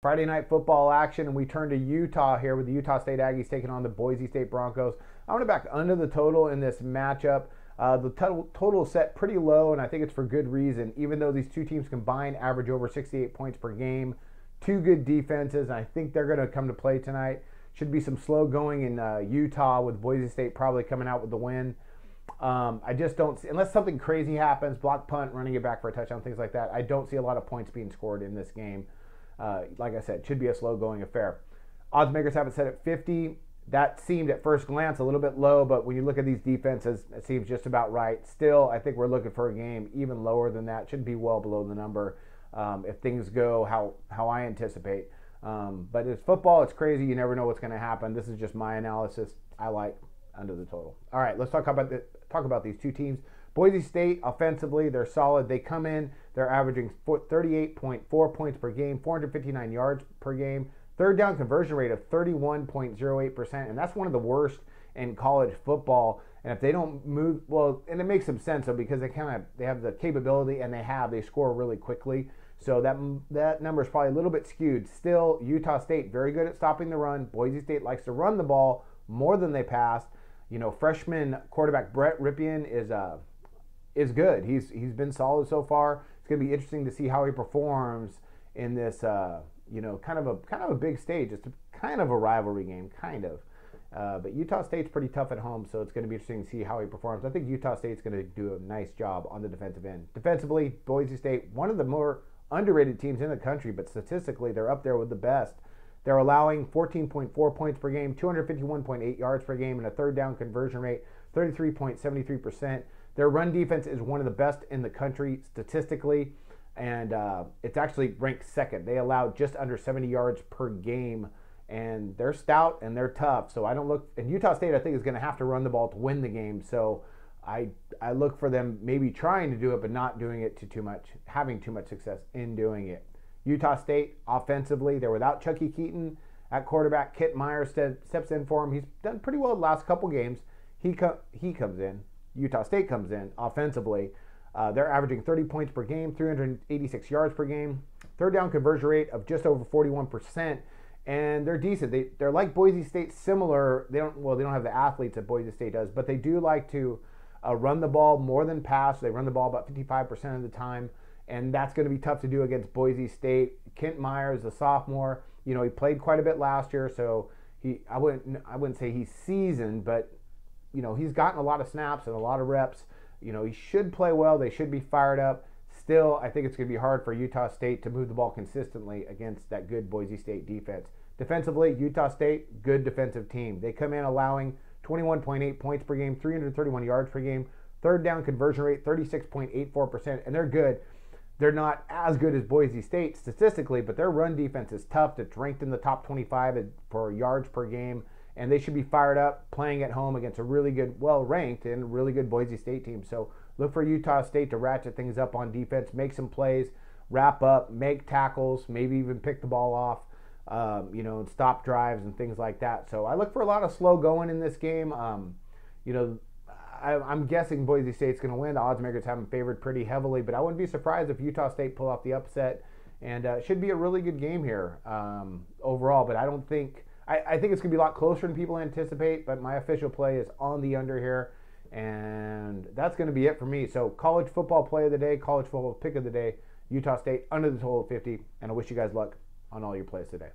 Friday night football action, and we turn to Utah here with the Utah State Aggies taking on the Boise State Broncos. I'm going to back under the total in this matchup. The total is set pretty low, and I think it's for good reason. Even though these two teams combined average over 68 points per game, two good defenses, and I think they're going to come to play tonight. Should be some slow going in Utah, with Boise State probably coming out with the win. I just don't see, unless something crazy happens, block punt, running it back for a touchdown, things like that, I don't see a lot of points being scored in this game. Like I said, should be a slow-going affair. Odds makers have it set at 50. That seemed at first glance a little bit low, but when you look at these defenses, it seems just about right. Still, I think we're looking for a game even lower than that. Should be well below the number if things go how I anticipate. But it's football. It's crazy. You never know what's going to happen. This is just my analysis. I like under the total. All right, let's talk about these two teams. Boise State, offensively, they're solid. They come in, they're averaging 38.4 points per game, 459 yards per game, third down conversion rate of 31.08%, and that's one of the worst in college football. And if they don't move, well, and it makes some sense, though, because they have the capability, and they score really quickly. So that number is probably a little bit skewed. Still, Utah State, very good at stopping the run. Boise State likes to run the ball more than they pass. You know, freshman quarterback Brett Ripien is good. He's been solid so far. It's going to be interesting to see how he performs in this, kind of a big stage. It's kind of a rivalry game, kind of. But Utah State's pretty tough at home, so it's going to be interesting to see how he performs. I think Utah State's going to do a nice job on the defensive end. Defensively, Boise State, one of the more underrated teams in the country, but statistically, they're up there with the best. They're allowing 14.4 points per game, 251.8 yards per game, and a third down conversion rate, 33.73%. Their run defense is one of the best in the country statistically, and it's actually ranked second. They allow just under 70 yards per game, and they're stout and they're tough. So and Utah State, I think, is going to have to run the ball to win the game. So I look for them maybe trying to do it, but not doing it having too much success in doing it. Utah State, offensively, they're without Chucky Keaton at quarterback. Kit Myers steps in for him. He's done pretty well the last couple games. He comes in. Utah State comes in offensively. They're averaging 30 points per game, 386 yards per game, third down conversion rate of just over 41%, and they're decent. They're like Boise State, similar. They don't have the athletes that Boise State does, but they do like to run the ball more than pass. They run the ball about 55% of the time, and that's going to be tough to do against Boise State. Kent Myers, the sophomore, he played quite a bit last year, so I wouldn't say he's seasoned, but he's gotten a lot of snaps and a lot of reps. He should play well. They should be fired up. Still, I think it's going to be hard for Utah State to move the ball consistently against that good Boise State defense. Defensively, Utah State, good defensive team. They come in allowing 21.8 points per game, 331 yards per game, third down conversion rate, 36.84%, and they're good. They're not as good as Boise State statistically, but their run defense is tough. It's ranked in the top 25 for yards per game, and they should be fired up playing at home against a really good, well-ranked and really good Boise State team. So look for Utah State to ratchet things up on defense, make some plays, wrap up, make tackles, maybe even pick the ball off, and stop drives and things like that. So I look for a lot of slow going in this game. I'm guessing Boise State's going to win. The odds makers have them favored pretty heavily, but I wouldn't be surprised if Utah State pull off the upset. And it should be a really good game here overall, but I think it's going to be a lot closer than people anticipate, but my official play is on the under here, and that's going to be it for me. So college football play of the day, college football pick of the day, Utah State under the total of 50, and I wish you guys luck on all your plays today.